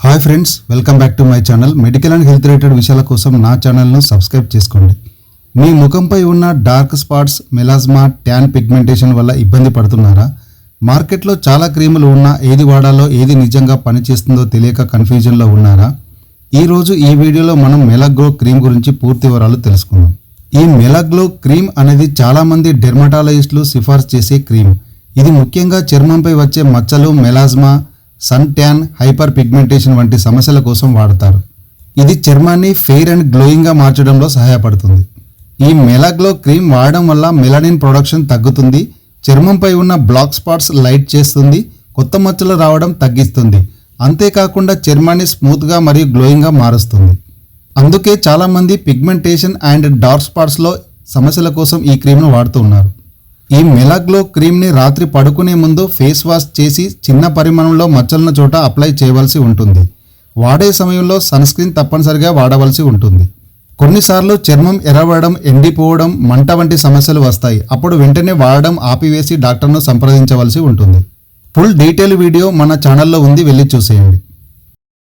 Hi friends, welcome back to my channel. Medical and health related విషయాల కోసం నా ఛానల్ను సబ్స్క్రైబ్ చేసుకోండి. మీ ముఖంపై ఉన్న dark spots, melasma, tan pigmentation వల్ల ఇబ్బంది పడుతున్నారా? మార్కెట్లో చాలా క్రీములు ఉన్నా ఏది వాడాలో, ఏది నిజంగా పనిచేస్తుందో తెలియక కన్ఫ్యూజన్లో ఉన్నారా? ఈరోజు ఈ వీడియోలో మనం మెలాగ్లో క్రీమ్ గురించి పూర్తి వివరాలు తెలుసుకుందాం. ఈ మెలాగ్లో క్రీమ్ అనేది చాలామంది డెర్మటాలజిస్టులు సిఫార్సు చేసే క్రీమ్. ఇది ముఖ్యంగా చర్మంపై వచ్చే మచ్చలు, melasma, sun tan, hyper pigmentation వంటి సమస్యల కోసం వాడతారు. ఇది చర్మాన్ని ఫెయిర్ అండ్ గ్లోయింగ్గా మార్చడంలో సహాయపడుతుంది. ఈ మెలాగ్లో క్రీమ్ వాడడం వల్ల మెలనిన్ ప్రొడక్షన్ తగ్గుతుంది, చర్మంపై ఉన్న బ్లాక్ స్పాట్స్ లైట్ చేస్తుంది, కొత్త మచ్చలు రావడం తగ్గిస్తుంది. అంతేకాకుండా చర్మాన్ని స్మూత్గా మరియు గ్లోయింగ్గా మారుస్తుంది. అందుకే చాలామంది పిగ్మెంటేషన్ అండ్ డార్క్ స్పాట్స్లో సమస్యల కోసం ఈ క్రీమ్ను వాడుతున్నారు. ఈ మెలాగ్లో క్రీమ్ని రాత్రి పడుకునే ముందు ఫేస్ వాష్ చేసి చిన్న పరిమాణంలో మచ్చలున్న చోట అప్లై చేయవలసి ఉంటుంది. వాడే సమయంలో సన్ స్క్రీన్ తప్పనిసరిగా వాడవలసి ఉంటుంది. కొన్నిసార్లు చర్మం ఎర్రబడడం, ఎండిపోవడం, మంట వంటి సమస్యలు వస్తాయి. అప్పుడు వెంటనే వాడడం ఆపివేసి డాక్టర్ను సంప్రదించవలసి ఉంటుంది. ఫుల్ డీటెయిల్ వీడియో మన ఛానల్లో ఉంది, వెళ్ళి చూసేయండి.